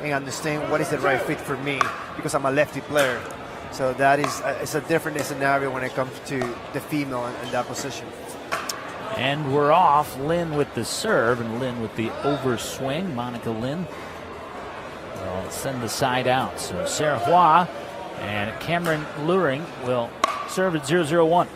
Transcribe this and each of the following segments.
and understand what is the right fit for me because I'm a lefty player. So that is it's a different scenario when it comes to the female in that position. And we're off. Linn with the serve and Linn with the overswing. Monica Linn will send the side out. So Sarah Hua and Cameron Luhring will serve at 0-0-1.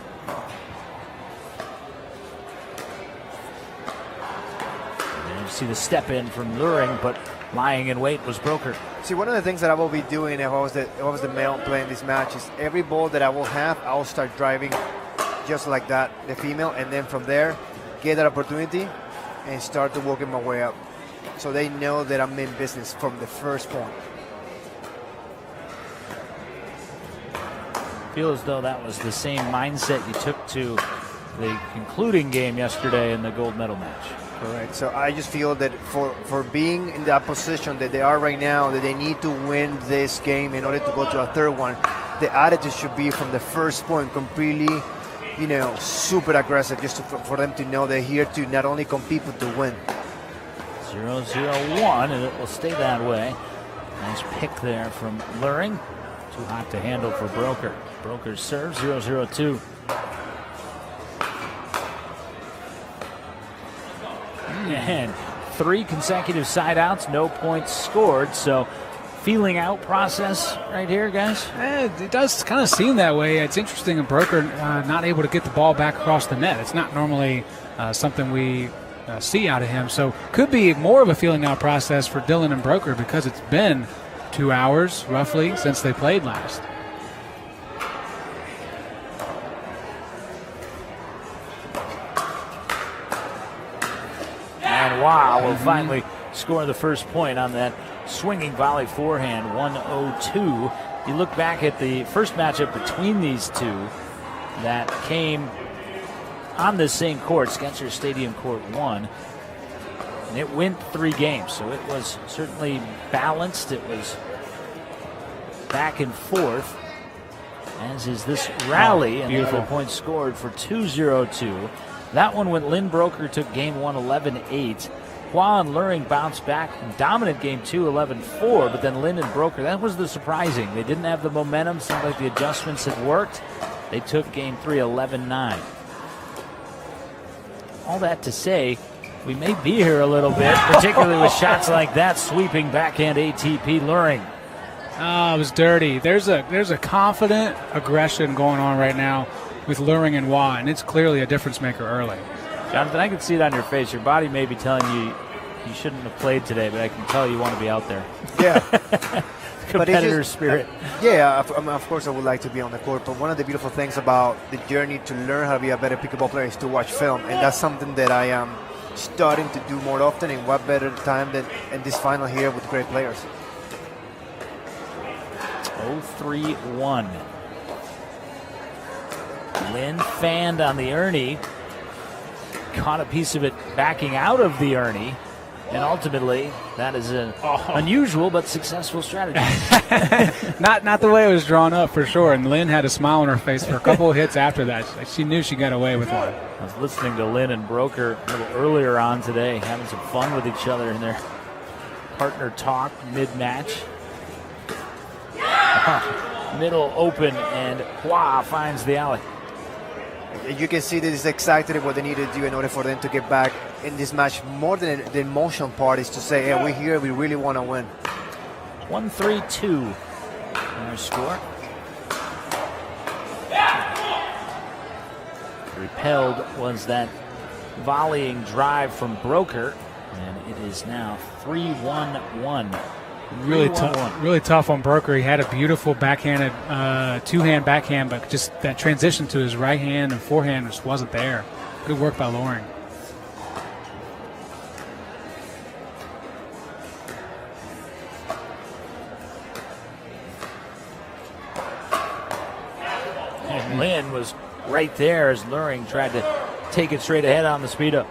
And you see the step in from Luhring, but lying in wait was Broker. See, one of the things that I will be doing if I was the male playing this match is every ball that I will have, I will start driving just like that, the female, and then from there, get that opportunity and start to working my way up. So they know that I'm in business from the first point. Feel as though that was the same mindset you took to the concluding game yesterday in the gold medal match. Correct. So I just feel that for being in that position that they are right now, that they need to win this game in order to go to a third one, the attitude should be from the first point completely, super aggressive, just for them to know they're here to not only compete but to win. 0-0-1, and it will stay that way. Nice pick there from Luhring. Too hot to handle for Broker. Broker serves 0-0-2. And 3 consecutive side outs, no points scored. So feeling out process right here, guys? It does kind of seem that way. It's interesting, and Broker not able to get the ball back across the net. It's not normally something we see out of him. So could be more of a feeling out process for Dylan and Broker because it's been 2 hours roughly since they played last. And Hua will finally score the first point on that swinging volley forehand, 102. You look back at the first matchup between these two that came on the same court, Spencer Stadium Court 1, and it went 3 games, so it was certainly balanced. It was back and forth, as is this rally, and the points scored for 2-0-2. That one when Linn Broker took game 1 11-8. Hua and Luhring bounced back in dominant game 2 11-4, but then Linn and Broker, that was the surprising. They didn't have the momentum. Seemed like the adjustments had worked. They took game 3 11-9. All that to say, we may be here a little bit, particularly with shots like that sweeping backhand ATP Luhring. Oh, it was dirty. There's a confident aggression going on right now with Luhring and Hua, and it's clearly a difference maker early. Jonathan, I can see it on your face. Your body may be telling you you shouldn't have played today, but I can tell you want to be out there. Yeah. Competitor spirit. Yeah, of course I would like to be on the court, but one of the beautiful things about the journey to learn how to be a better pickleball player is to watch film, and that's something that I am starting to do more often, and what better time than in this final here with great players. 0-3-1. Linn fanned on the Ernie, caught a piece of it backing out of the Ernie, and ultimately that is an unusual but successful strategy. Not the way it was drawn up for sure, and Linn had a smile on her face for a couple of hits after that. She knew she got away with one. I was listening to Linn and Broker a little earlier on today, having some fun with each other in their partner talk mid-match. Middle open, and Hua finds the alley. You can see this is exactly what they need to do in order for them to get back in this match. More than the emotion part is to say, hey, we're here, we really want to win. 1-3-2 our score. Repelled was that volleying drive from Broker, and it is now 3-1-1. Really tough on Broker. He had a beautiful backhanded, two-hand backhand, but just that transition to his right hand and forehand just wasn't there. Good work by Luhring. And Linn was right there as Luhring tried to take it straight ahead on the speed up.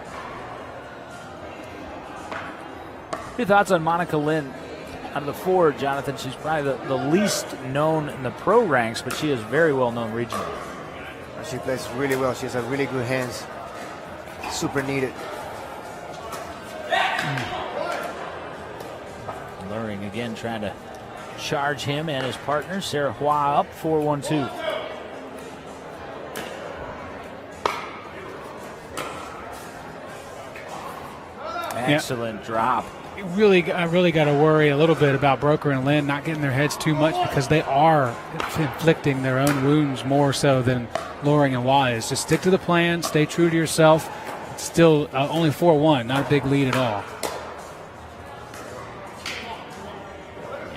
Your thoughts on Monica Linn? On the forward, Jonathan, she's probably the least known in the pro ranks, but she is very well known regionally. She plays really well. She has a really good hands. Super needed. Luhring Luhring again trying to charge him and his partner. Sarah Hua up 4-1-2. Excellent drop. I really got to worry a little bit about Broker and Linn not getting their heads too much, because they are inflicting their own wounds more so than Luhring and Hua is. Just stick to the plan, stay true to yourself. It's still only 4-1, not a big lead at all.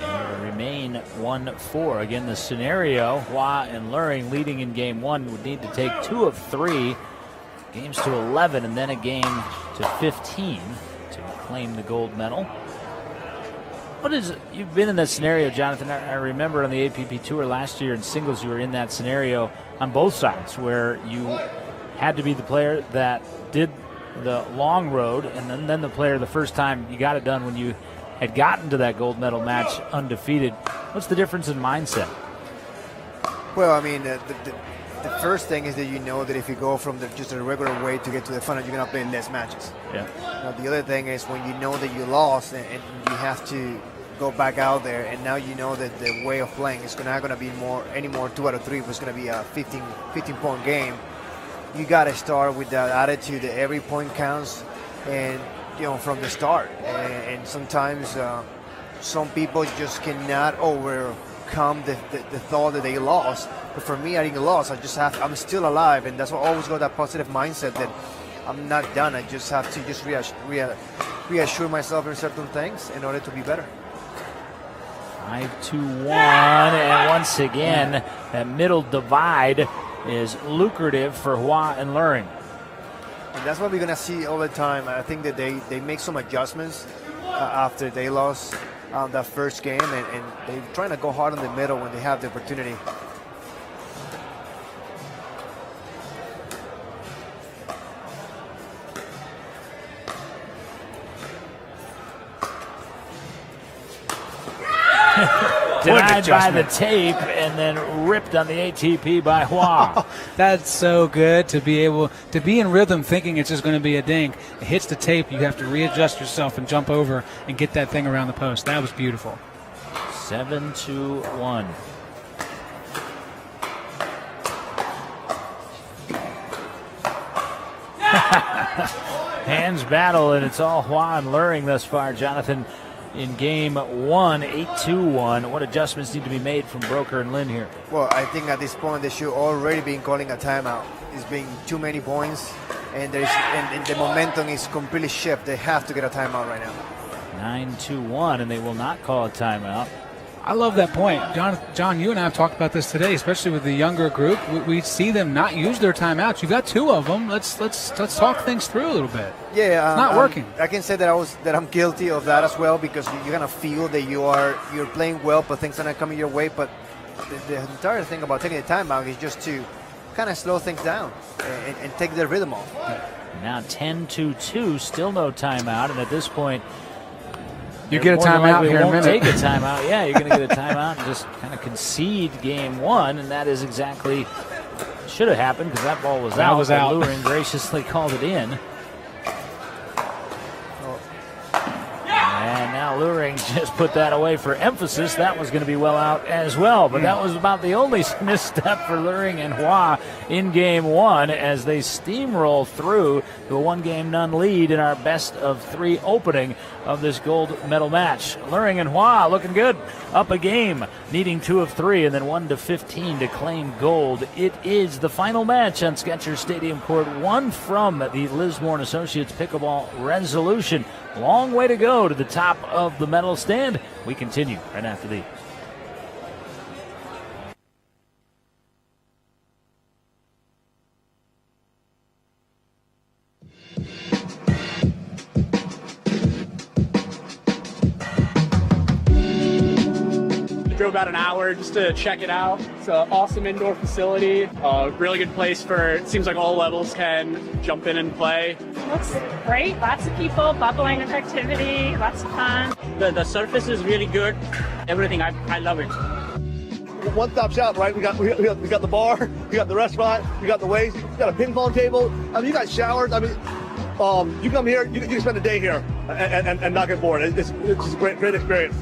And remain 1-4. Again, the scenario, Hua and Luhring leading in game 1 would need to take 2 of 3, games to 11, and then a game to 15 to claim the gold medal. You've been in that scenario, Jonathan. I remember on the APP Tour last year in singles, you were in that scenario on both sides, where you had to be the player that did the long road, and then the player the first time you got it done when you had gotten to that gold medal match undefeated. What's the difference in mindset? Well, I mean, the first thing is that you know that if you go from just a regular way to get to the final, you're going to play less matches. Yeah. Now, the other thing is when you know that you lost and you have to go back out there, and now you know that the way of playing is not going to be any more 2 out of 3. It's going to be a 15-point game. You got to start with that attitude that every point counts, and from the start. And sometimes some people just cannot overcome the thought that they lost. But for me, I didn't lose. I'm still alive, and that's why I always got that positive mindset that I'm not done. I just have to reassure myself in certain things in order to be better. 5-1, and once again, that middle divide is lucrative for Hua and Luhring. And that's what we're going to see all the time. I think that they make some adjustments after they lost that first game, and they're trying to go hard in the middle when they have the opportunity. Denied by the tape and then ripped on the ATP by Hua. That's so good to be able to be in rhythm, thinking it's just going to be a dink. It hits the tape, you have to readjust yourself and jump over and get that thing around the post. That was beautiful. 7-1. Hands battle, and it's all Hua and Luhring thus far, Jonathan. In game 1, 8-1. What adjustments need to be made from Broker and Linn here? Well, I think at this point they should already be calling a timeout. It's been too many points, and the momentum is completely shift. They have to get a timeout right now. 9-1, and they will not call a timeout. I love that point. John, you and I have talked about this today, especially with the younger group. We see them not use their timeouts. You've got 2 of them. Let's talk things through a little bit. Yeah, it's not working. I can say that I'm guilty of that as well, because you're gonna feel that you're playing well, but things are not coming your way. But the entire thing about taking a timeout is just to kind of slow things down and take the rhythm off. Now 10-2, still no timeout, and at this point, you get a timeout here in a minute. Take a timeout. Yeah, you're going to get a timeout and just kind of concede game 1, and that is exactly should have happened, because that ball was out. Luhring graciously called it in. And now Luhring just put that away for emphasis. That was going to be well out as well, but that was about the only misstep for Luhring and Hua in game 1 as they steamroll through the 1-game-0 lead in our best of 3 opening of this gold medal match. Luhring and Hua looking good, up a game, needing 2 of 3 and then 1 to 15 to claim gold. It is the final match on Skechers Stadium Court 1 from the Lismore & Associates Pickleball Resolution. Long way to go to the top of the medal stand. We continue right after these. Drove about an hour just to check it out. It's an awesome indoor facility. Really good place for, it seems like all levels can jump in and play. Looks great. Lots of people, bubbling with activity, lots of fun. The surface is really good. Everything, I love it. One-stop shop, right? We got the bar, we got the restaurant, we got the weights, we got a ping pong table. I mean, you got showers. I mean, you come here, you can spend a day here and not get bored. It's just a great experience.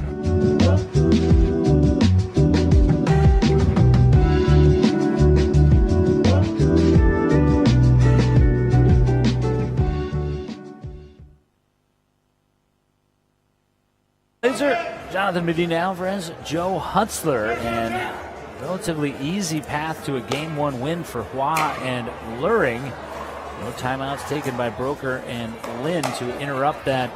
Jonathan Medina Alvarez, Joe Hutzler, and relatively easy path to a Game 1 win for Hua and Luhring. No timeouts taken by Broker and Linn to interrupt that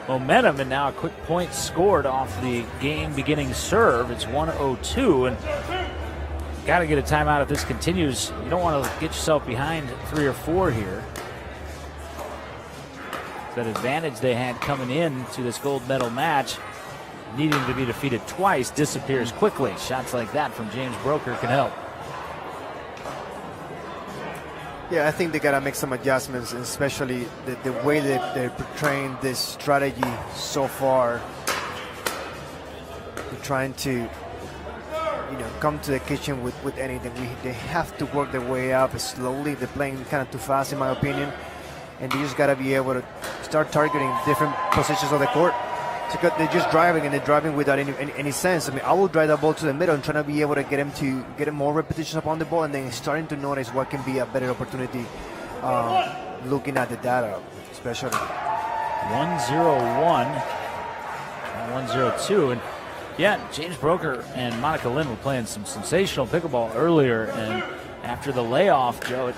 momentum, and now a quick point scored off the game-beginning serve. It's 1:02, and got to get a timeout if this continues. You don't want to get yourself behind 3 or 4 here. That advantage they had coming in to this gold medal match, needing to be defeated twice, disappears quickly. Shots like that from James Broker can help. Yeah, I think they got to make some adjustments, especially the way that they're portraying this strategy so far. They're trying to, come to the kitchen with anything. They have to work their way up slowly. They're playing kind of too fast, in my opinion. And they just got to be able to start targeting different positions of the court. Because they're just driving, and they're driving without any sense. I mean, I will drive the ball to the middle and trying to be able to get him more repetitions upon the ball, and then starting to notice what can be a better opportunity looking at the data, especially. 1-0-1 and 1-0-2. And yeah, James Broker and Monica Linn were playing some sensational pickleball earlier, and after the layoff, Joe, it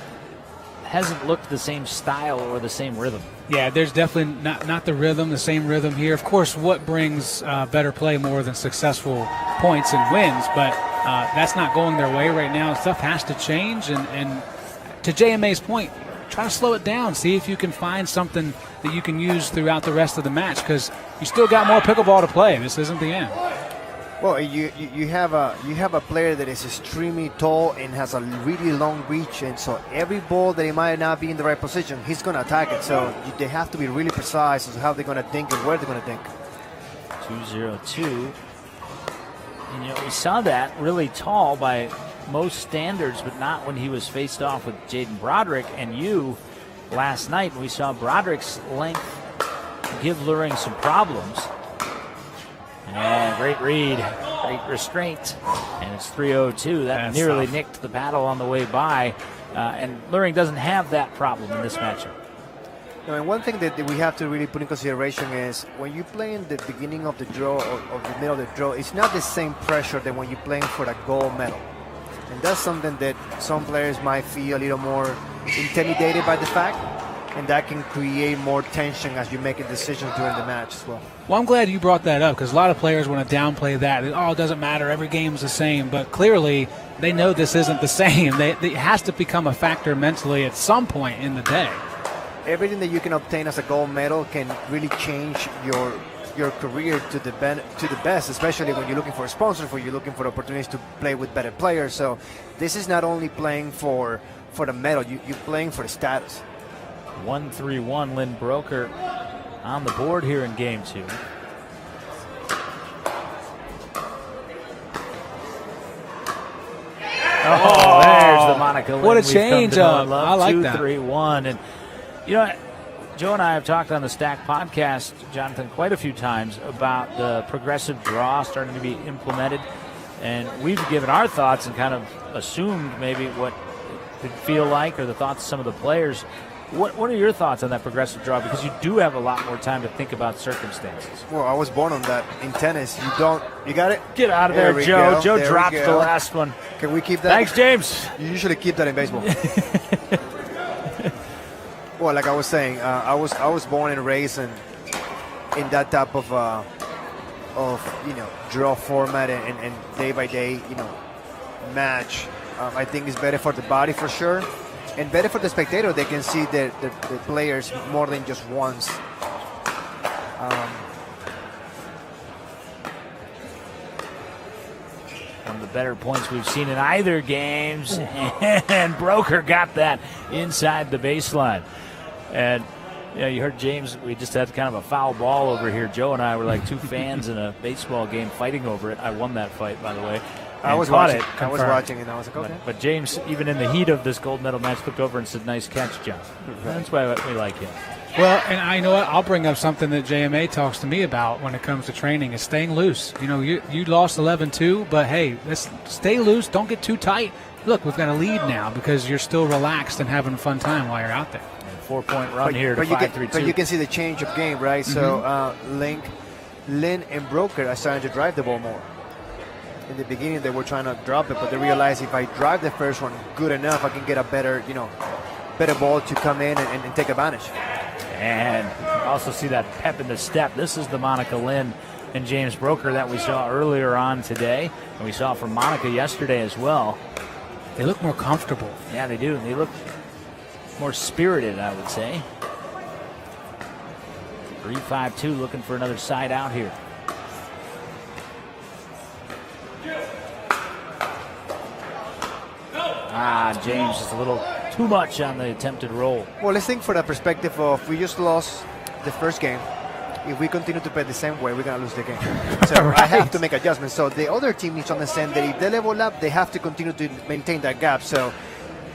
hasn't looked the same style or the same rhythm. Yeah, there's definitely not the rhythm, the same rhythm here. Of course, what brings better play more than successful points and wins, but that's not going their way right now. Stuff has to change, and to JMA's point, try to slow it down. See if you can find something that you can use throughout the rest of the match, because you still got more pickleball to play. This isn't the end. Well, you have a player that is extremely tall and has a really long reach, and so every ball that he might not be in the right position, he's going to attack it. So they have to be really precise as to how they're going to think and where they're going to think. 2-0-2. And we saw that really tall by most standards, but not when he was faced off with Jaden Broderick and you last night. We saw Broderick's length give Luhring some problems. And great read, great restraint, and it's 3-0-2. That nearly nicked the paddle on the way by, and Luhring doesn't have that problem in this matchup. And one thing that we have to really put in consideration is when you play in the beginning of the draw or the middle of the draw, it's not the same pressure than when you're playing for the gold medal. And that's something that some players might feel a little more intimidated by the fact, and that can create more tension as you make a decision during the match as well. Well, I'm glad you brought that up, because a lot of players want to downplay that. Oh, it doesn't matter. Every game's the same. But clearly, they know this isn't the same. It has to become a factor mentally at some point in the day. Everything that you can obtain as a gold medal can really change your career to the best, especially when you're looking for a sponsor, when you're looking for opportunities to play with better players. So this is not only playing for the medal, you're playing for the status. 1-3-1, Linn Broker on the board here in game 2. Oh, there's the Monica Linn. What a change up. I like 2-3-1. And, Joe and I have talked on the Stack podcast, Jonathan, quite a few times about the progressive draw starting to be implemented. And we've given our thoughts and kind of assumed maybe what it could feel like, or the thoughts of some of the players. What are your thoughts on that progressive draw? Because you do have a lot more time to think about circumstances. Well, I was born on that. In tennis, you got it? Get out of there, Joe. Go. Joe there dropped the last one. Can we keep that? Thanks, James. You usually keep that in baseball. Well, like I was saying, I was born and raised in that type of draw format and day by day match. I think it's better for the body for sure. And better for the spectator, they can see the players more than just once. One of the better points we've seen in either games, and Broker got that inside the baseline. And you heard James, we just had kind of a foul ball over here. Joe and I were like two fans in a baseball game fighting over it. I won that fight, by the way. I was watching. I was watching, and I was like, okay. But James, even in the heat of this gold medal match, looked over and said, "Nice catch, John." That's why we like him. Well, and I know what, I'll bring up something that JMA talks to me about when it comes to training is staying loose. You know, you lost 11-2, but hey, let's stay loose. Don't get too tight. Look, we've got a lead now because you're still relaxed and having a fun time while you're out there. 4-point run here to 5-3-2. But you can see the change of game, right? So Linn and Broker are starting to drive the ball more. In the beginning, they were trying to drop it, but they realized if I drive the first one good enough, I can get a better ball to come in and take advantage. And also see that pep in the step. This is the Monica Linn and James Broker that we saw earlier on today, and we saw from Monica yesterday as well. They look more comfortable. Yeah, they do. They look more spirited, I would say. 3-5-2, looking for another side out here. James just a little too much on the attempted roll. Well, let's think for the perspective of we just lost the first game. If we continue to play the same way, we're going to lose the game. So Right. I have to make adjustments. So the other team needs to understand that if they level up, they have to continue to maintain that gap. So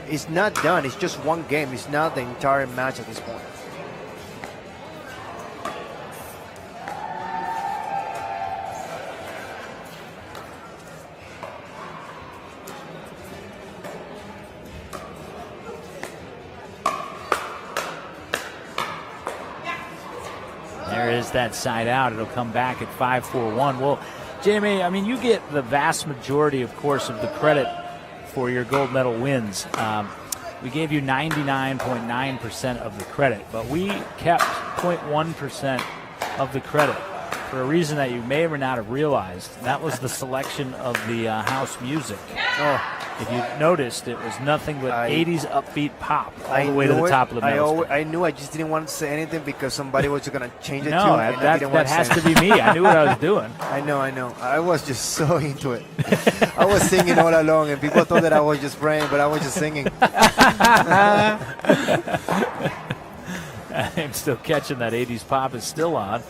it's not done. It's just one game. It's not the entire match at this point. There is that side out. It'll come back at 5-4-1. Well, Jamie, I mean, you get the vast majority, of course, of the credit for your gold medal wins. We gave you 99.9% of the credit, but we kept 0.1% of the credit for a reason that you may or may not have realized. That was the selection of the house music. If you noticed, it was nothing but 80s upbeat pop all the way to the top of the medal stand. I knew. I just didn't want to say anything because somebody was going to change it. No, that has to be me. I knew what I was doing. I know. I was just so into it. I was singing all along, and people thought that I was just praying, but I was just singing. I'm still catching that 80s pop is still on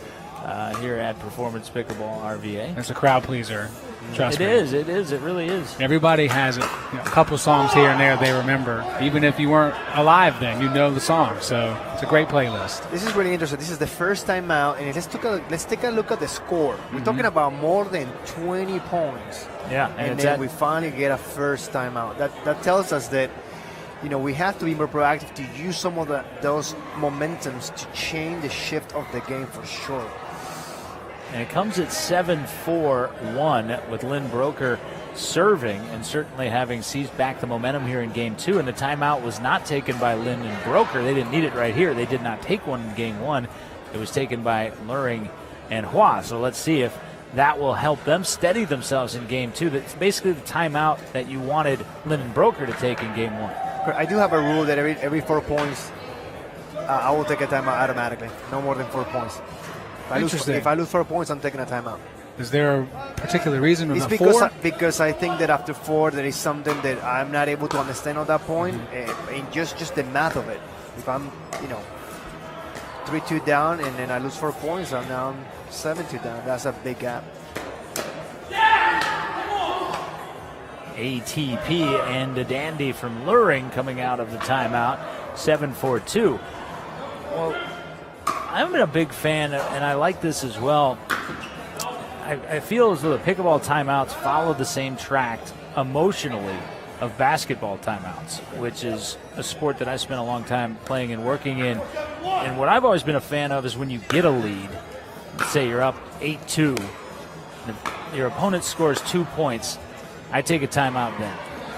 here at Performance Pickleball RVA. It's a crowd pleaser. Trust me. It is. It really is. Everybody has a couple songs here and there they remember. Even if you weren't alive then, you know the song. So it's a great playlist. This is really interesting. This is the first time out, and let's take a look at the score. We're talking about more than 20 points. Yeah, and then we finally get a first time out. That tells us that we have to be more proactive to use some of those momentums to change the shift of the game for sure. And it comes at 7-4-1 with Linn Broker serving and certainly having seized back the momentum here in game two. And the timeout was not taken by Linn and Broker. They didn't need it right here. They did not take one in game one. It was taken by Luhring and Hua. So let's see if that will help them steady themselves in game two. That's basically the timeout that you wanted Linn and Broker to take in game one. I do have a rule that every 4 points, I will take a timeout automatically. No more than 4 points. If I lose 4 points, I'm taking a timeout. Is there a particular reason? It's because I think that after 4, there is something that I'm not able to understand at that point, and just the math of it. If I'm, 3-2 down, and then I lose 4 points, I'm now 7-2 down. That's a big gap. ATP and a dandy from Luhring coming out of the timeout, 7-4-2. Well, I've been a big fan, and I like this as well. I feel as though the pickleball timeouts follow the same track emotionally of basketball timeouts, which is a sport that I spent a long time playing and working in. And what I've always been a fan of is when you get a lead, let's say you're up 8-2, your opponent scores 2 points, I take a timeout then.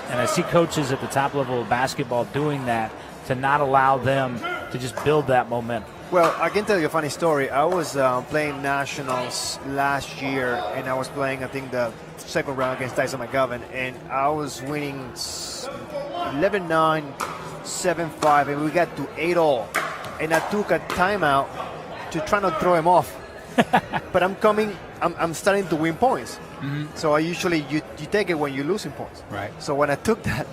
And I see coaches at the top level of basketball doing that to not allow them to just build that momentum. Well, I can tell you a funny story. I was playing nationals last year, and I was playing, I think, the second round against Tyson McGovern, and I was winning 11-9, 7-5, and we got to 8-all. And I took a timeout to try not throw him off. But I'm starting to win points. Mm-hmm. So I usually, you take it when you're losing points. Right. So when I took that,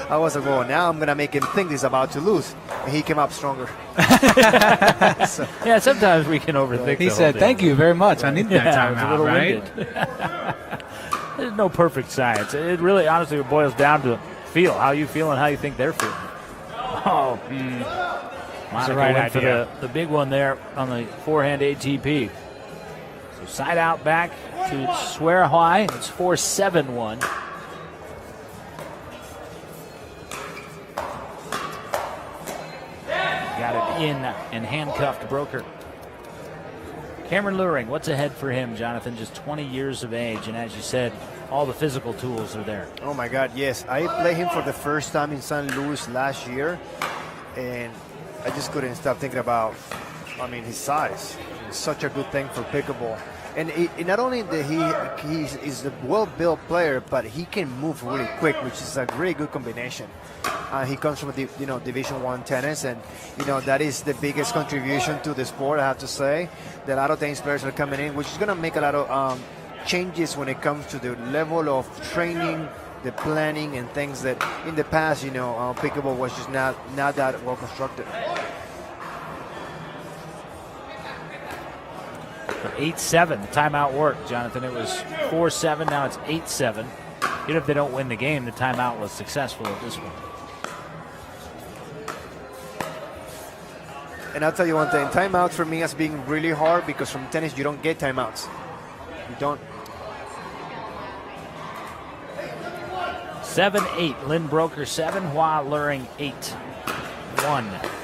I was like, well, now I'm going to make him think he's about to lose. And he came up stronger. Yeah, sometimes we can overthink He said, thank you very much. I need that timeout, right? There's no perfect science. It really, honestly, boils down to feel. How you feel and how you think they're feeling. Monica right went for idea. the big one there on the forehand ATP. So side out back to Swear High. It's 4-7-1. Got it in and handcuffed Broker. Cameron Luhring, what's ahead for him, Jonathan? Just 20 years of age, and as you said, all the physical tools are there. Oh my God, yes. I played him for the first time in St. Louis last year, and I just couldn't stop thinking about, his size. It's such a good thing for pickleball. And not only that he is a well-built player, but he can move really quick, which is a really good combination. He comes from Division I tennis, and that is the biggest contribution to the sport. I have to say that a lot of tennis players are coming in, which is going to make a lot of changes when it comes to the level of training, the planning, and things that in the past, pickleball was just not that well constructed. 8-7, the timeout worked, Jonathan. It was 4-7, now it's 8-7. Even if they don't win the game, the timeout was successful at this one. And I'll tell you one thing, timeouts for me has been really hard because from tennis you don't get timeouts. You don't. 7-8, Linn Broker 7, Hua Luhring 8-1.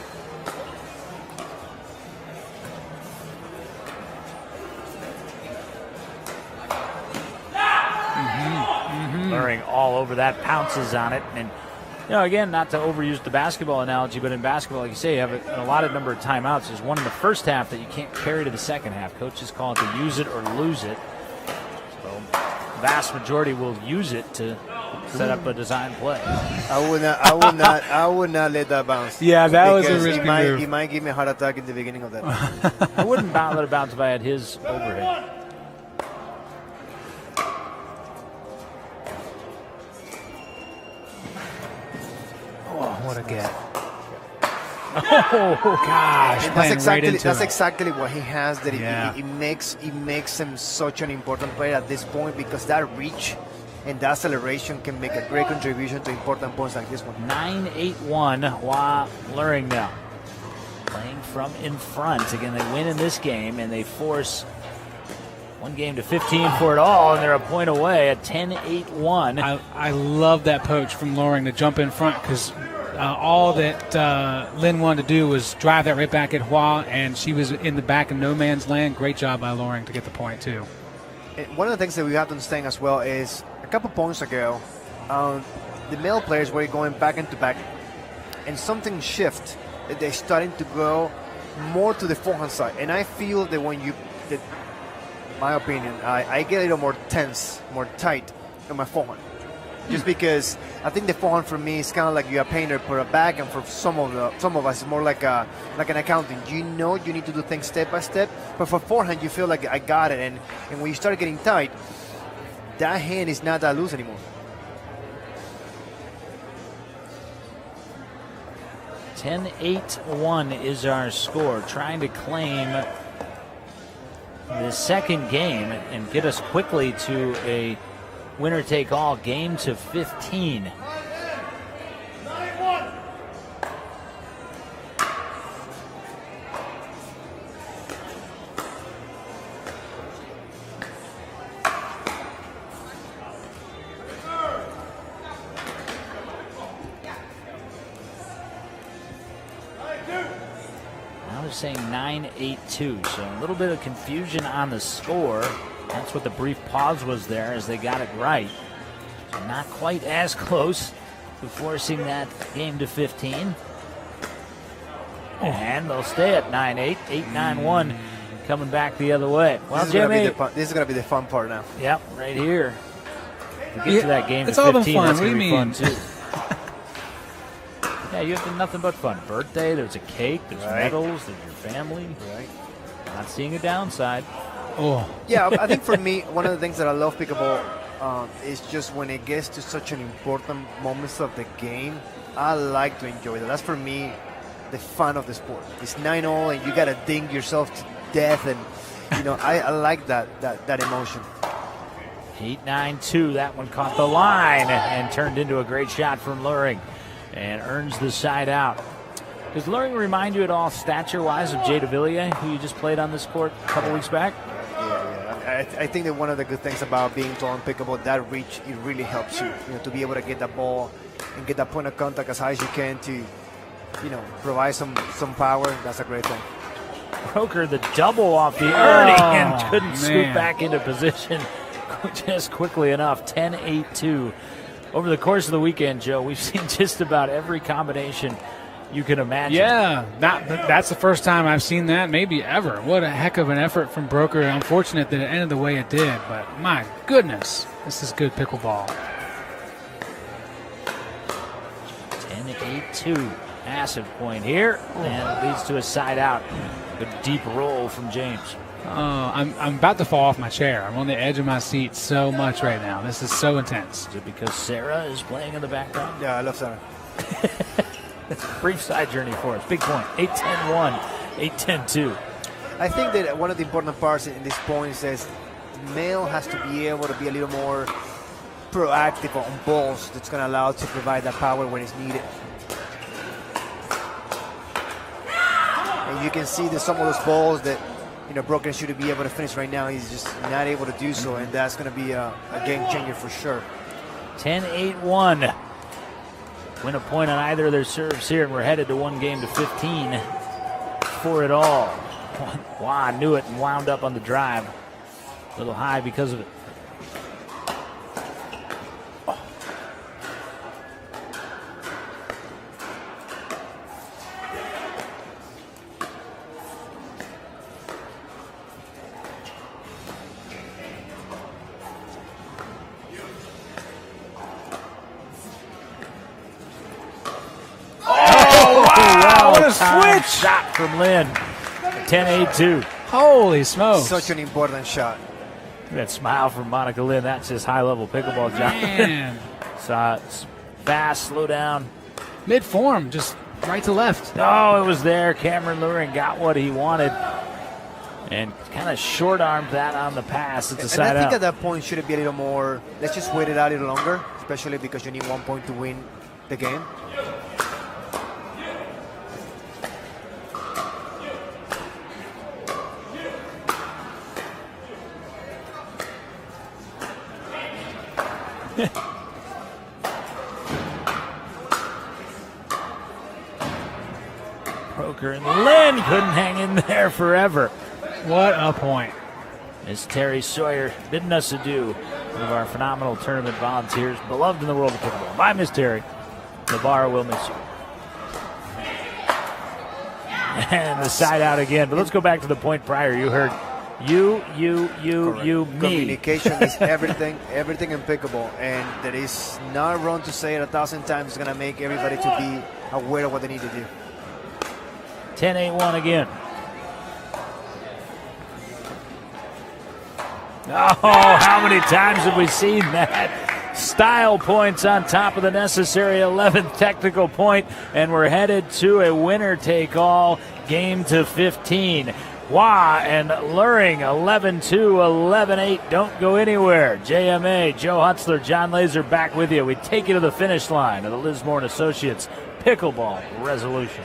Luhring all over that, pounces on it, and again, not to overuse the basketball analogy, but in basketball, like you say, you have an allotted number of timeouts. There's one in the first half that you can't carry to the second half. Coaches call it the use it or lose it. So, vast majority will use it to set up a design play. I would not let that bounce. Yeah, that was a Because risky move. He might give me a heart attack in the beginning of that. I wouldn't let it bounce if I had his overhead. What a get. Oh, gosh. And Playing that's exactly what he has. That Yeah. it makes him such an important player at this point, because that reach and that acceleration can make a great contribution to important points like this one. 9-8-1, Hua Luhring now. Playing from in front. Again, they win in this game, and they force one game to 15 for it all, and they're a point away at 10-8-1. I love that poach from Luhring to jump in front, because all that Linn wanted to do was drive that right back at Hua, and she was in the back of no man's land. Great job by Luhring to get the point, too. And one of the things that we have to understand as well is a couple points ago, the male players were going back into back, and something shift. They're starting to go more to the forehand side, and I feel that my opinion, I get a little more tense, more tight on my forehand. Just because I think the forehand for me is kind of like you are paying for a bag, and for some of us it's more like an accounting. You need to do things step by step, but for forehand you feel like I got it, and when you start getting tight, that hand is not that loose anymore. 10-8-1 is our score. Trying to claim the second game and get us quickly to a winner-take-all game to 15. Now they're saying 9-8-2, so a little bit of confusion on the score. That's what the brief pause was there, as they got it right. So not quite as close to forcing that game to 15. And they'll stay at 9-8, 8-9-1, coming back the other way. Well, This is going to be the fun part now. Yep, right here. To get to that game it's to all been 15, fun. that's What do going to you be fun, mean? too. Yeah, you have nothing but fun. Birthday, there's a cake, there's medals, there's your family. Right. Not seeing a downside. Oh, Yeah, I think for me, one of the things that I love pickleball is just when it gets to such an important moments of the game, I like to enjoy that. That's for me the fun of the sport. It's 9-0 and you got to ding yourself to death, and I like that emotion. 8-9-2, that one caught the line and turned into a great shot from Luhring and earns the side out. Does Luhring remind you at all, stature-wise, of Jay DeVilliers, who you just played on this court a couple weeks back? Yeah. I think that one of the good things about being tall and pickleball, that reach, it really helps you, to be able to get that ball and get that point of contact as high as you can to, provide some power. That's a great thing. Broker the double off the Ernie and couldn't scoot back into position just quickly enough. 10-8-2. Over the course of the weekend, Joe, we've seen just about every combination you can imagine. Yeah, that's the first time I've seen that, maybe ever. What a heck of an effort from Broker. Unfortunate that it ended the way it did, but my goodness, this is good pickleball. 10-8-2. Massive point here, and it leads to a side out. Good deep roll from James. I'm about to fall off my chair. I'm on the edge of my seat so much right now. This is so intense. Is it because Sarah is playing in the background? Yeah, I love Sarah. Brief side journey for us. Big point. 8-10-1, 8-10-2. I think that one of the important parts in this point is male has to be able to be a little more proactive on balls. That's going to allow to provide that power when it's needed. And you can see that some of those balls that Broken should be able to finish right now, he's just not able to do so, and that's going to be a game changer for sure. 10-8-1. Win a point on either of their serves here, and we're headed to 1-15 for it all. Wow, knew it and wound up on the drive. A little high because of it. Switch shot from Linn. 10-8-2. Holy smokes. Such an important shot. That smile from Monica Linn. That's his high-level pickleball job. Man. Saw it fast, slow down. Mid-form, just right to left. Oh, it was there. Cameron Luhring got what he wanted and kind of short-armed that on the pass. It's a side out. I think at that point should it be a little more, let's just wait it out a little longer, especially because you need 1 point to win the game. Broker and Linn couldn't hang in there forever. What a point. Miss Terry Sawyer bidding us adieu. One of our phenomenal tournament volunteers, beloved in the world of pickleball. Bye, Miss Terry. The bar will miss you. And the side out again. But let's go back to the point prior. You heard you, me. Communication is everything in pickleball, and that is not wrong to say it 1,000 times. It's going to make everybody to be aware of what they need to do. 10-8-1 again. Oh, how many times have we seen that? Style points on top of the necessary 11th technical point, and we're headed to a winner-take-all game to 15. Hua and Luhring, 11-2, 11-8. Don't go anywhere. JMA, Joe Hutzler, John Laser back with you. We take you to the finish line of the Lismore & Associates Pickleball Resolution.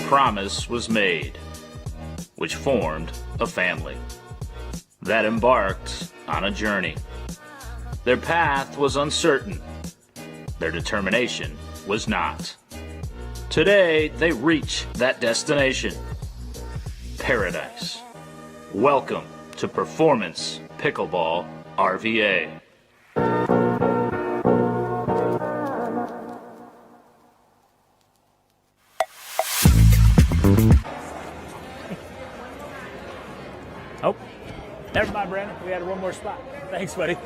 Promise was made, which formed a family that embarked on a journey. Their path was uncertain. Their determination was not. Today, they reach that destination. Paradise. Welcome to Performance Pickleball RVA. Never mind, Brandon. We had one more spot. Thanks, buddy.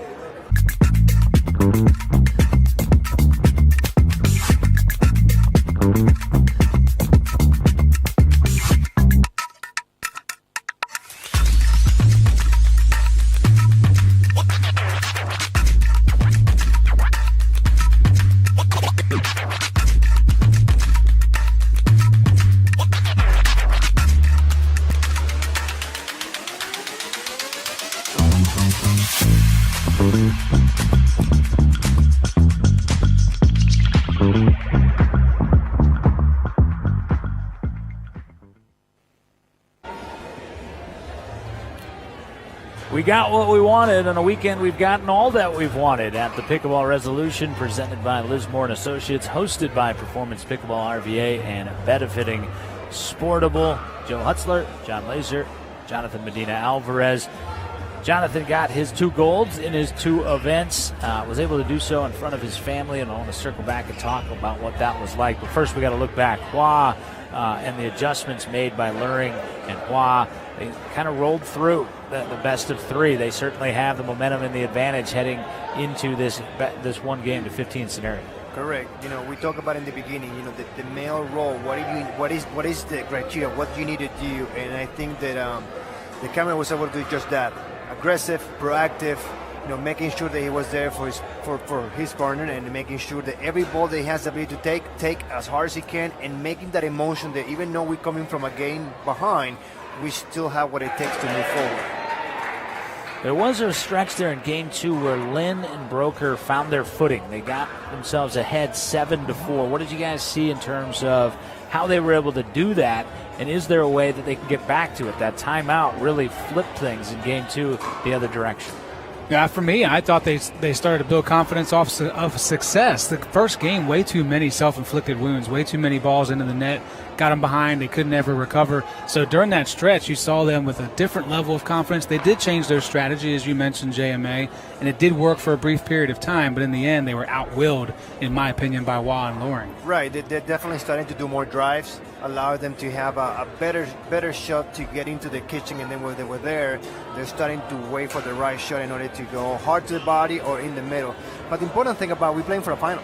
We got what we wanted. On a weekend, we've gotten all that we've wanted at the Pickleball Resolution, presented by Lismore & Associates, hosted by Performance Pickleball RVA and benefiting Sportable. Joe Hutzler, John Laser, Jonathan Medina Alvarez. Jonathan got his 2 golds in his 2 events, was able to do so in front of his family, and I want to circle back and talk about what that was like. But first, we got to look back. Hua and the adjustments made by Luhring and Hua, they kind of rolled through the best of 3. They certainly have the momentum and the advantage heading into this 1 game to 15 scenario. Correct. We talk about in the beginning, the male role. What is the criteria? What do you need to do? And I think that the camera was able to do just that. Aggressive, proactive, making sure that he was there for his partner, and making sure that every ball that he has the ability to take as hard as he can, and making that emotion that even though we're coming from a game behind, we still have what it takes to move forward. There was a stretch there in game 2 where Linn and Broker found their footing. They got themselves ahead 7-4. What did you guys see in terms of how they were able to do that? And is there a way that they can get back to it? That timeout really flipped things in game 2 the other direction. Yeah, for me, I thought they started to build confidence of success. The first game, way too many self-inflicted wounds, way too many balls into the net, got them behind. They couldn't ever recover. So during that stretch, you saw them with a different level of confidence. They did change their strategy, as you mentioned, JMA, and it did work for a brief period of time. But in the end, they were outwilled, in my opinion, by Hua and Luhring. Right. They're definitely starting to do more drives, allow them to have a better shot to get into the kitchen, and then when they were there, they're starting to wait for the right shot in order to go hard to the body or in the middle. But the important thing about we're playing for a final.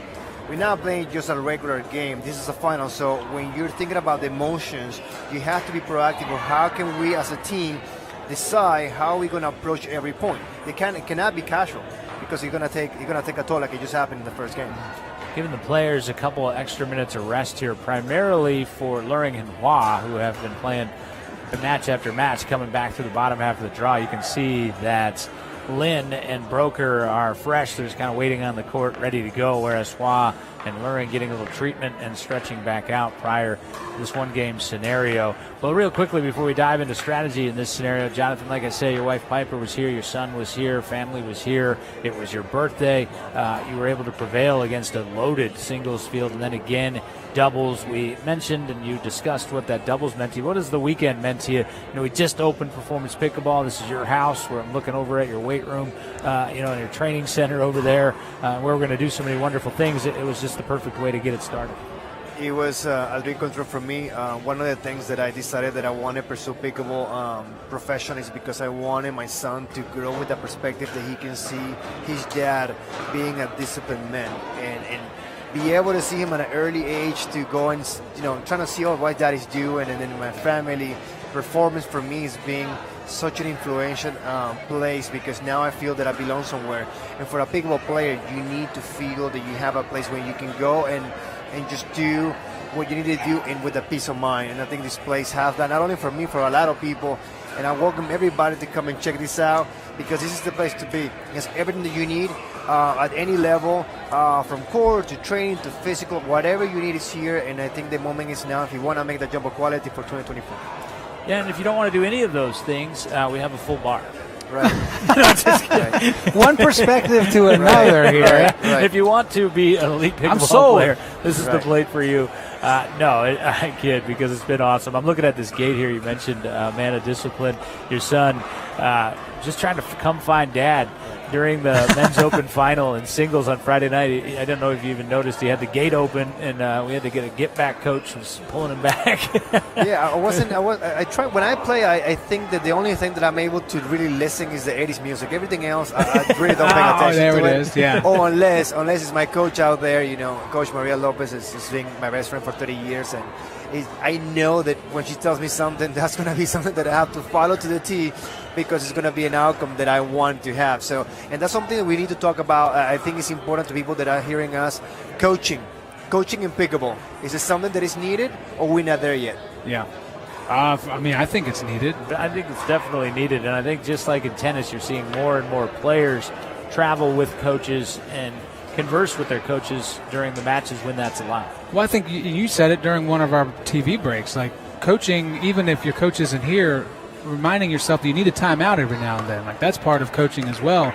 We're not playing just a regular game. This is a final. So when you're thinking about the emotions, you have to be proactive. Or how can we as a team decide how we're going to approach every point? It cannot be casual, because you're going to take a toll like it just happened in the first game. Giving the players a couple of extra minutes of rest here, primarily for Luhring and Hua, who have been playing match after match, coming back through the bottom half of the draw. You can see that Linn and Broker are fresh. They're just kind of waiting on the court, ready to go, whereas Hua and Luhring getting a little treatment and stretching back out prior to this 1-game scenario. Well, real quickly before we dive into strategy in this scenario, Jonathan, like I say, your wife Piper was here, your son was here, family was here. It was your birthday. You were able to prevail against a loaded singles field, and then again doubles. We mentioned and you discussed what that doubles meant to you. What has the weekend meant to you? We just opened Performance Pickleball. This is your house, where I'm looking over at your weight room, in your training center over there, where we're going to do so many wonderful things. It was just the perfect way to get it started. It was a dream come true for me. One of the things that I decided that I want to pursue pickleball professionally is because I wanted my son to grow with the perspective that he can see his dad being a disciplined man, and be able to see him at an early age to go and trying to see what daddies do, and then my family. Performance for me is being such an influential place, because now I feel that I belong somewhere. And for a pickleball player, you need to feel that you have a place where you can go and just do what you need to do, and with a peace of mind. And I think this place has that, not only for me, for a lot of people. And I welcome everybody to come and check this out, because this is the place to be. It has everything that you need at any level, from core to training to physical. Whatever you need is here, and I think the moment is now if you want to make the jump of quality for 2024. Yeah, and if you don't want to do any of those things, we have a full bar. Right. One perspective to another here. Right. If you want to be an elite pickleball player, this is the plate for you. No, I kid, because it's been awesome. I'm looking at this gate here. You mentioned man of discipline. Your son just trying to come find dad. during the men's open final in singles on Friday night. I don't know if you even noticed, he had the gate open, and we had to get a get-back coach who was pulling him back. Yeah, I try when I play. I think that the only thing that I'm able to really listen is the 80s music. Everything else, I really don't pay attention there to it is, yeah. Oh, unless it's my coach out there. Coach Maria Lopez has been my best friend for 30 years, and I know that when she tells me something, that's going to be something that I have to follow to the T, because it's going to be an outcome that I want to have. So, and that's something that we need to talk about. I think it's important to people that are hearing us. Coaching in pickleball. Is it something that is needed, or we're not there yet? Yeah. I think it's needed. I think it's definitely needed, and I think just like in tennis, you're seeing more and more players travel with coaches and converse with their coaches during the matches when that's allowed. Well, I think you said it during one of our TV breaks. Like, coaching, even if your coach isn't here, reminding yourself that you need a timeout every now and then. Like, that's part of coaching as well,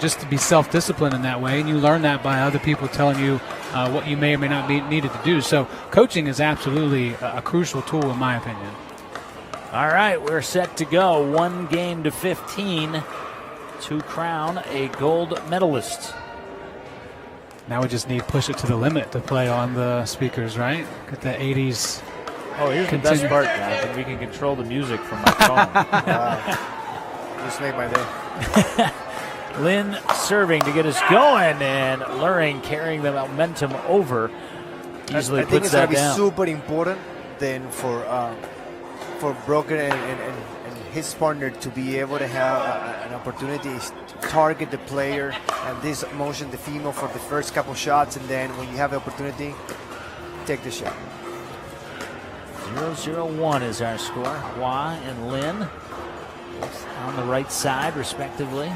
just to be self-disciplined in that way. And you learn that by other people telling you what you may or may not be needed to do. So coaching is absolutely a crucial tool, in my opinion. All right, we're set to go. 1 game to 15 to crown a gold medalist. Now we just need Push It to the Limit to play on the speakers, right? Get the 80s. Oh, here's the best part, Jonathan. We can control the music from my phone. Just made my day. Linn serving to get us going, and Luhring carrying the momentum over. Easily I think puts it's going that to be down. super important then for Broker and his partner to be able to have an opportunity to target the player and this motion the female for the first couple shots, and then when you have the opportunity, take the shot. 0-0-1 is our score. Hua and Linn on the right side, respectively.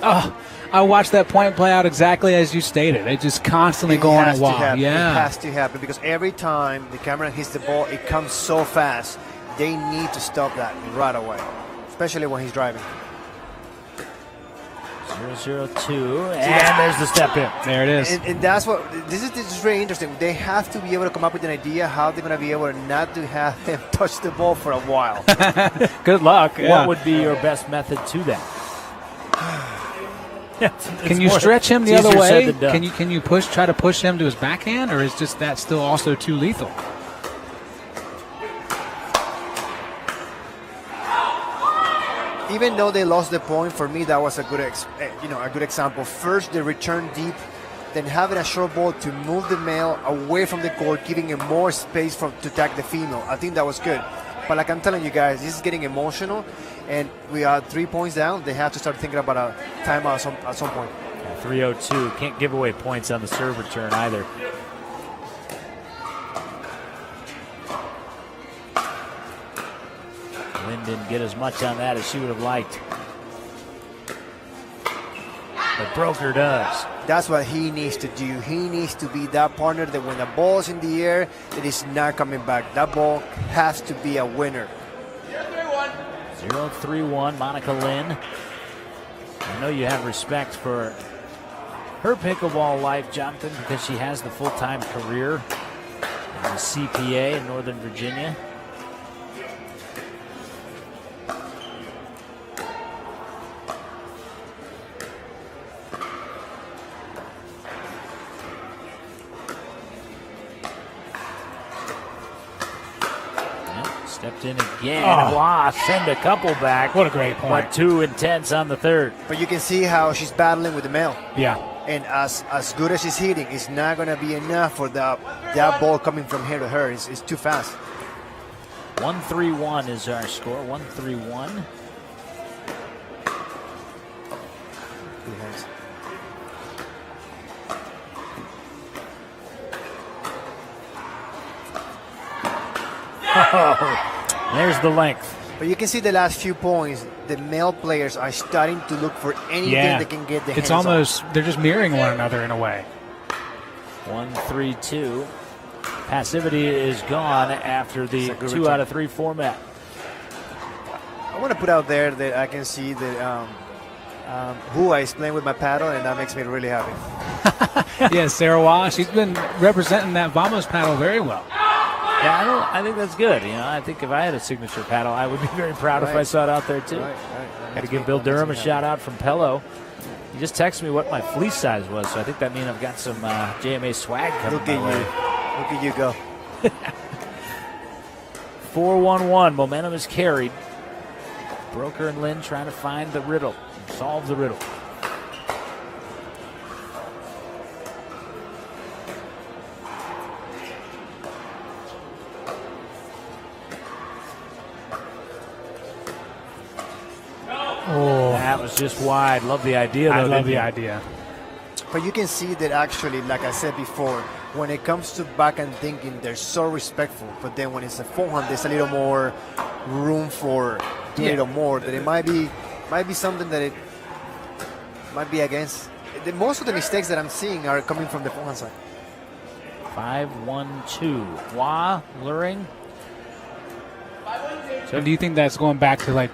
Oh, I watched that point play out exactly as you stated. It just constantly going a while. Yeah. It has to happen, because every time the camera hits the ball, it comes so fast. They need to stop that right away, especially when he's driving. 0-0-2, and there's the step in. There it is. And that's what this is very interesting. They have to be able to come up with an idea how they're going to be able not to have him touch the ball for a while. Good luck. Yeah. What would be your best method to that? Can you stretch him the other easier way? said than done. Can you try to push him to his backhand, or is just that still also too lethal? Even though they lost the point, for me that was a good a good example. First, the return deep, then having a short ball to move the male away from the court, giving him more space to attack the female. I think that was good. But like I'm telling you guys, this is getting emotional, and we are 3 points down. They have to start thinking about a timeout at some point. 3-0-2. Can't give away points on the serve return either. Linn didn't get as much on that as she would have liked. But Broker does. That's what he needs to do. He needs to be that partner that when the ball's in the air, it is not coming back. That ball has to be a winner. 0-3-1, Monica Linn. I know you have respect for her pickleball life, Jonathan, because she has the full-time career as a CPA in Northern Virginia. Stepped in again. Wow, send a couple back. What a great point. But too intense on the third. But you can see how she's battling with the male. Yeah. And as good as she's hitting, it's not going to be enough for that ball coming from here to her. It's too fast. 1-3-1 is our score. 1-3-1. Good hands. Oh, there's the length. But you can see the last few points, the male players are starting to look for anything that can get the hands It's almost, they're just mirroring one another in a way. 1-3-2. Passivity is gone after the 2 out of 3 format. I want to put out there that I can see that Hua is playing with my paddle, and that makes me really happy. Yes, Sarah Hua, she's been representing that Vamos paddle very well. Yeah, I think that's good. I think if I had a signature paddle, I would be very proud if I saw it out there too. Right. Got to give Bill Durham a shout out from Pello. He just texted me what my fleece size was, so I think that means I've got some JMA swag coming my way. Look at you go. 4-1-1. Momentum is carried. Broker and Linn trying to find the riddle, solve the riddle. Oh, That was just wide. Love the idea, though. I love didn't the you? idea. But you can see that actually, like I said before, when it comes to backhand thinking, they're so respectful. But then when it's a forehand, there's a little more room for doing a little more. That it might be something that it might be against. Most of the mistakes that I'm seeing are coming from the forehand side. 5-1-2. Hua, Luhring. So do you think that's going back to like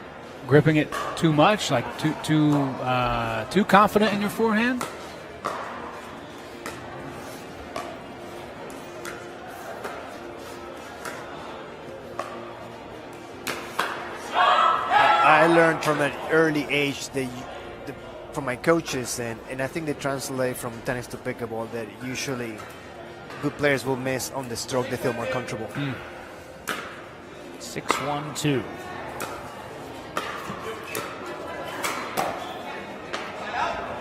gripping it too much, like too confident in your forehand? I learned from an early age from my coaches, and I think they translate from tennis to pickleball, that usually good players will miss on the stroke. They feel more comfortable. 6-1-2.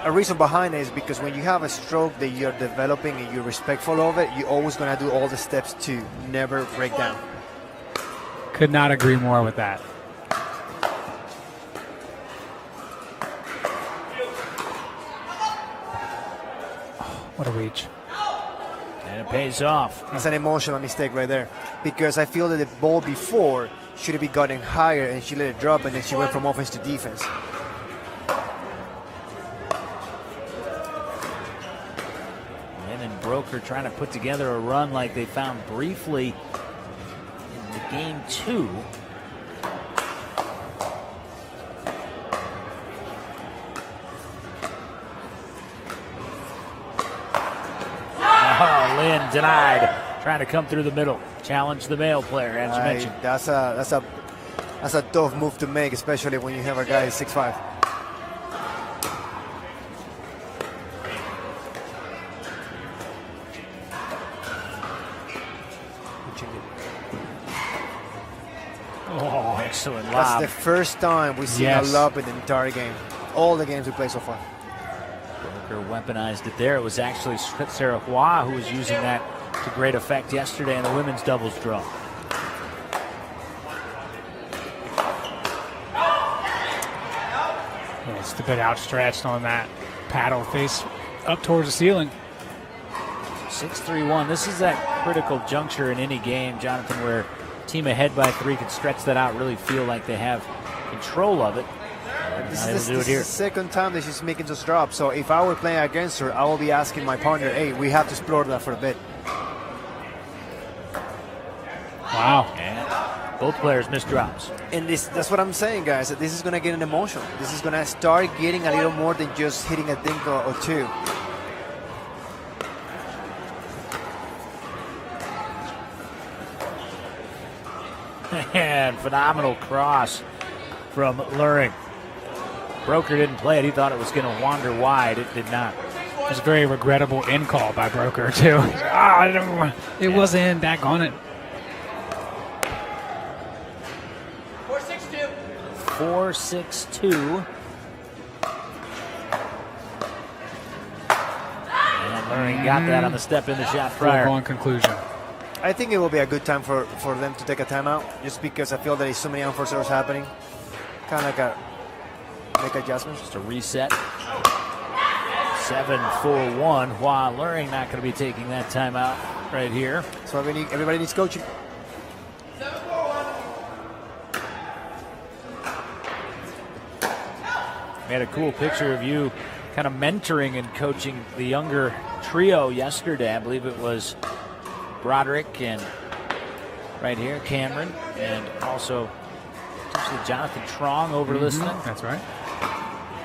A reason behind it is because when you have a stroke that you're developing and you're respectful of it, you're always going to do all the steps to never break down. Could not agree more with that. What a reach. And it pays off. It's an emotional mistake right there, because I feel that the ball before should have been gotten higher and she let it drop, and then she went from offense to defense. Linn and Broker trying to put together a run like they found briefly in the game 2. Oh, Linn denied. Trying to come through the middle. Challenge the male player, as you mentioned. That's a tough move to make, especially when you have a guy 6'5". Oh, excellent That's lob. the first time we've seen a lob in the entire game. All the games we played so far. Broker weaponized it there. It was actually Sarah Hua who was using that to great effect yesterday in the women's doubles draw. Yeah, it's a bit outstretched on that paddle, face up towards the ceiling. 6-3-1. This is that critical juncture in any game, Jonathan, where team ahead by 3 can stretch that out, really feel like they have control of it. This is the second time that she's making those drops. So if I were playing against her, I will be asking my partner, hey, we have to explore that for a bit. Wow. And both players missed drops. And that's what I'm saying, guys. That this is going to get an emotion. This is going to start getting a little more than just hitting a dink or two. And phenomenal cross from Luhring. Broker didn't play it. He thought it was going to wander wide. It did not. It was a very regrettable in call by Broker, too. It was in, back on it. 4-6-2. And Luhring got that on the step in the shot prior. Foregone conclusion. I think it will be a good time for them to take a timeout, just because I feel that there's so many unforced errors happening. Kind of got to make adjustments. Just a reset. 7-4-1. Hua Luhring not going to be taking that timeout right here. So everybody needs coaching. We had a cool picture of you kind of mentoring and coaching the younger trio yesterday. I believe it was Broderick and right here, Cameron, and also potentially Jonathan Trong over listening. That's right.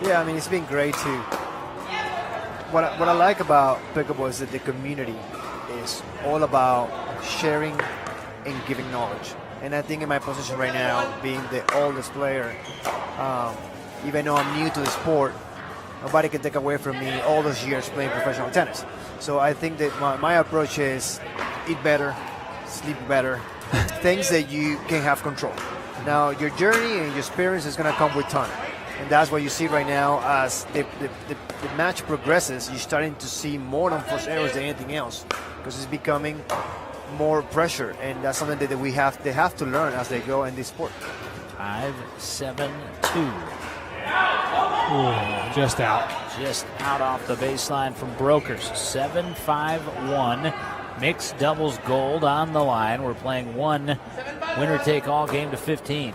Yeah, I mean, it's been great to what I like about pickleball is that the community is all about sharing and giving knowledge. And I think in my position right now, being the oldest player, even though I'm new to the sport, nobody can take away from me all those years playing professional tennis. So I think that my approach is eat better, sleep better, things that you can have control. Now, your journey and your experience is going to come with time. And that's what you see right now as the match progresses. You're starting to see more unforced errors than anything else because it's becoming more pressure. And that's something that they have to learn as they go in this sport. 5-7-2. Ooh, just out. Just out off the baseline from Brokers. 7-5-1. Mixed doubles gold on the line. We're playing one winner-take-all game to 15.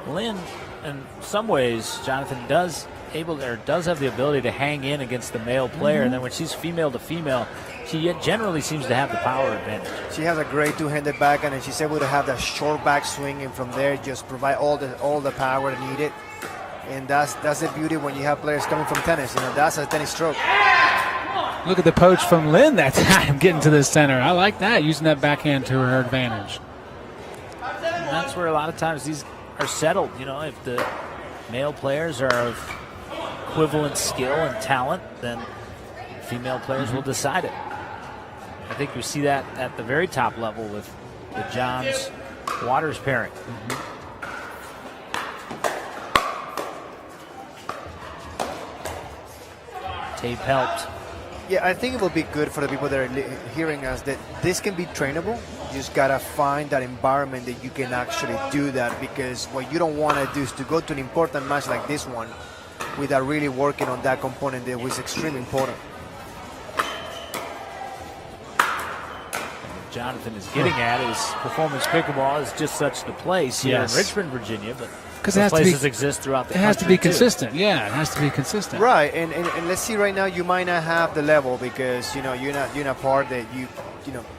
Linn, in some ways, Jonathan does have the ability to hang in against the male player, and then when she's female to female, she generally seems to have the power advantage. She has a great two-handed backhand, and she's able to have that short back swing, and from there just provide all the power needed. And that's the beauty when you have players coming from tennis. That's a tennis stroke. Look at the poach from Linn that time, getting to the center. I like that, using that backhand to her advantage. And that's where a lot of times these are settled. If the male players are of equivalent skill and talent, then female players will decide it. I think we see that at the very top level with the Johns Waters pairing. Tape helped. Yeah, I think it will be good for the people that are hearing us that this can be trainable. You just gotta find that environment that you can actually do that, because what you don't want to do is to go to an important match like this one without really working on that component that was extremely important. What Jonathan is getting at is performance pickleball is just such the place here in Richmond, Virginia, but because places exist throughout the country. It has to be too. consistent. Yeah, it has to be consistent. Right, and let's see right now, you might not have the level because you're not part that you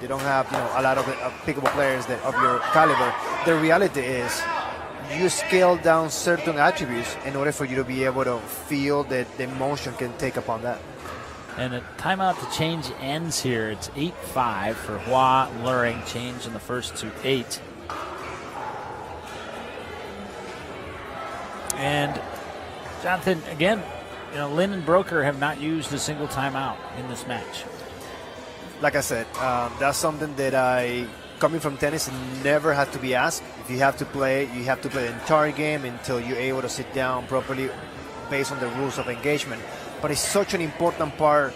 don't have a lot of pickleball players that of your caliber. The reality is you scale down certain attributes in order for you to be able to feel that the emotion can take upon that. And a timeout to change ends here. It's 8-5 for Hua and Luhring. Change in the first to 8. And Jonathan, again, Linn and Broker have not used a single timeout in this match. Like I said, that's something that coming from tennis, never had to be asked. If you have to play, you have to play the entire game until you're able to sit down properly based on the rules of engagement. But it's such an important part.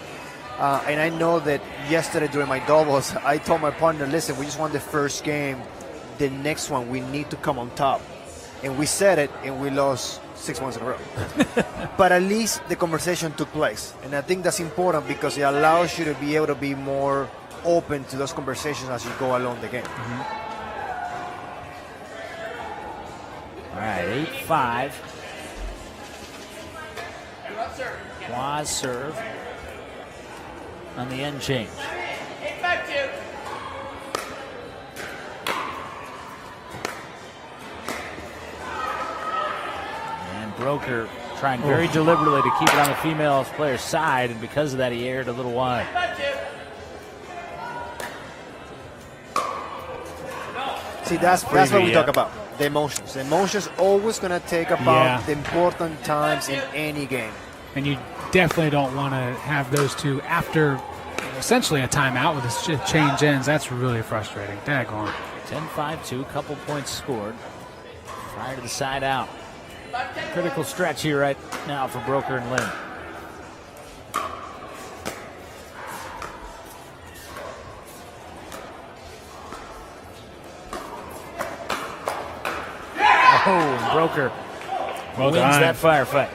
And I know that yesterday during my doubles, I told my partner, listen, we just won the first game. The next one, we need to come on top. And we said it, and we lost 6 months in a row. But at least the conversation took place. And I think that's important because it allows you to be able to be more open to those conversations as you go along the game. All right, 8-5. Hua's serve on the end change. 8-5-2. Broker trying very deliberately to keep it on the female player's side, and because of that, he aired a little wide. See, that's what we talk about, the emotions. The emotions always going to take about the important times in any game. And you definitely don't want to have those two after essentially a timeout with this change ends. That's really frustrating. Daggone. 10-5-2, couple points scored. Prior to the side out. Critical stretch here right now for Broker and Linn. Oh, Broker wins that firefight.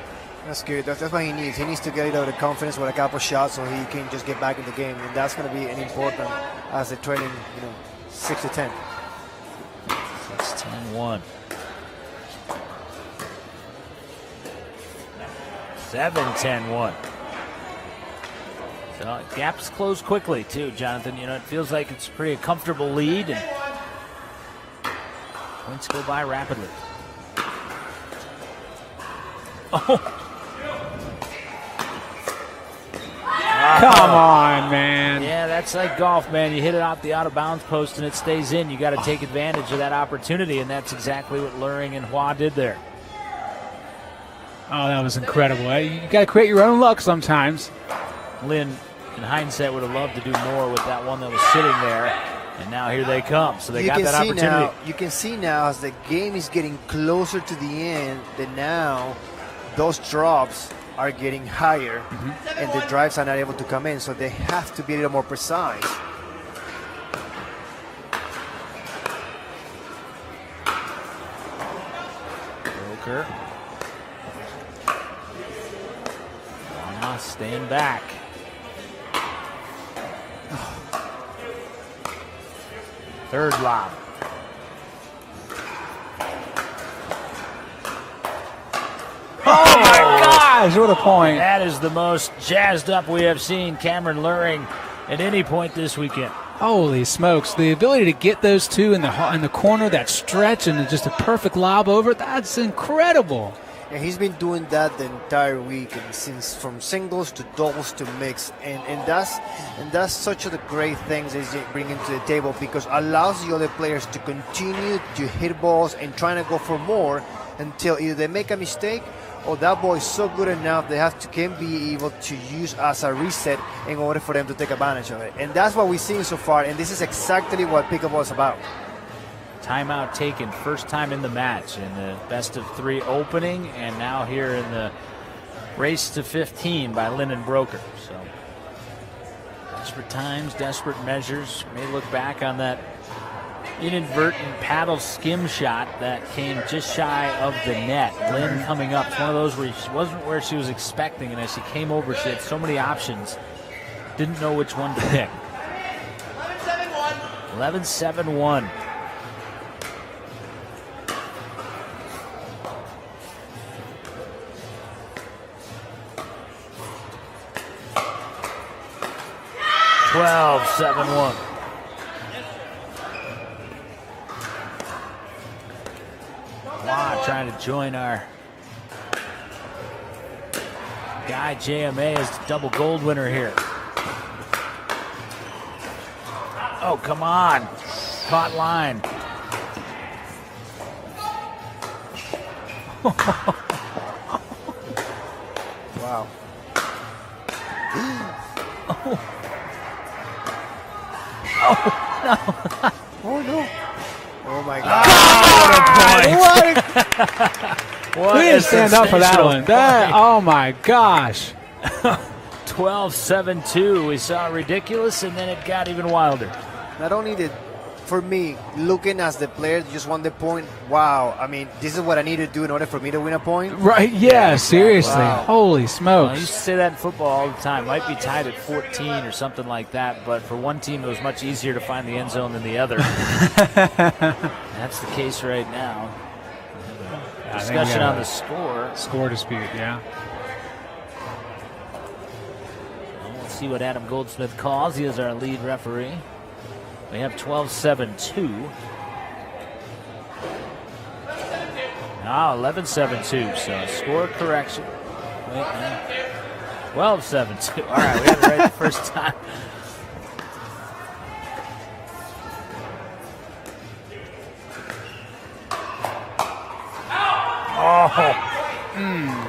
That's good. That's what he needs. He needs to get it out of confidence with a couple shots so he can just get back in the game. And that's going to be an important as they're trailing, 6-10. 6-10-1. 7-10-1. So gaps close quickly too, Jonathan. You know, it feels like it's a pretty comfortable lead, and points go by rapidly. Oh. Come on, man. Yeah, that's like golf, man. You hit it off the out-of-bounds post and it stays in. You got to take advantage of that opportunity, and that's exactly what Luhring and Hua did there. Oh, that was incredible. You got to create your own luck sometimes. Linn, in hindsight, would have loved to do more with that one that was sitting there, and now here they come. So they got that opportunity. You can see now as the game is getting closer to the end that now those drops are getting higher, and the drives are not able to come in, so they have to be a little more precise. Broker. Staying back. Third lob. Oh my gosh, what a point. That is the most jazzed up we have seen Cameron Luhring at any point this weekend. Holy smokes. The ability to get those two in the corner, that stretch, and just a perfect lob over, that's incredible. And he's been doing that the entire week, and since from singles to doubles to mix, and that's such a great things that he's bringing to the table, because allows the other players to continue to hit balls and trying to go for more until either they make a mistake or that ball is so good enough they can be able to use as a reset in order for them to take advantage of it. And that's what we've seen so far, and this is exactly what pickleball is about. Timeout taken, first time in the match in the best of 3 opening, and now here in the race to 15 by Linn and Broker. So desperate times, desperate measures. May look back on that inadvertent paddle skim shot that came just shy of the net. Linn coming up, it's one of those where she wasn't where she was expecting, and as she came over, she had so many options, didn't know which one to pick. 11-7-1. Well, 7-1. Wow, trying to join our guy JMA as the double gold winner here. Oh, come on. Caught line. Wow. Oh no! Oh my God! What We didn't stand up for that one. Oh my gosh! 12-7-2. We saw ridiculous, and then it got even wilder. Not only did, for me, looking as the player just won the point, wow. I mean, this is what I need to do in order for me to win a point. Right, yeah, seriously. Wow. Holy I smokes. used to say that in football all the time. Might be tied at 14 or something like that, but for one team, it was much easier to find the end zone than the other. That's the case right now. Discussion on the score. Score dispute, yeah. We'll see what Adam Goldsmith calls. He is our lead referee. We have 12-7-2. Now 11-7-2, so score correction. 12-7-2. All right, we had it right the first time.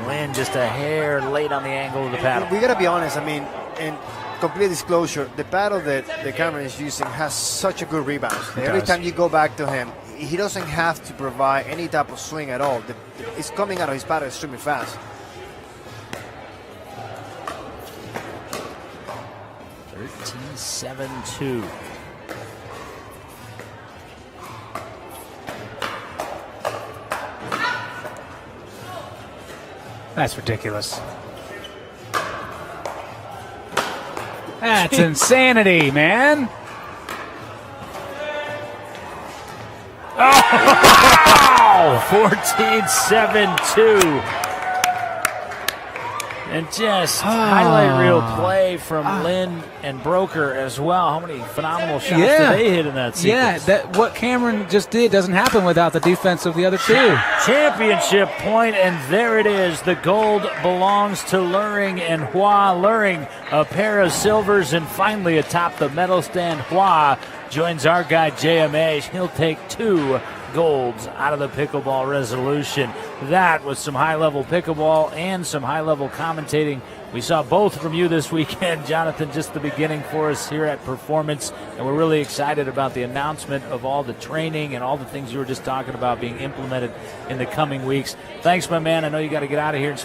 Linn just a hair late on the angle of the paddle. We gotta be honest. I mean, in complete disclosure, the paddle that the camera is using has such a good rebound. Every time you go back to him, he doesn't have to provide any type of swing at all. It's coming out of his paddle extremely fast. 13-7-2. That's ridiculous. That's insanity, man. Oh! 14-7-2. And just highlight reel play from Linn and Broker as well. How many phenomenal shots did they hit in that sequence? Yeah, what Cameron just did doesn't happen without the defense of the other two. Championship point, and there it is. The gold belongs to Luhring and Hua. Luhring, a pair of silvers, and finally atop the medal stand, Hua joins our guy JMA. He'll take 2 golds out of the pickleball resolution. That was some high-level pickleball and some high-level commentating. We saw both from you this weekend, Jonathan, just the beginning for us here at Performance, and we're really excited about the announcement of all the training and all the things you were just talking about being implemented in the coming weeks. Thanks, my man. I know you got to get out of here and spend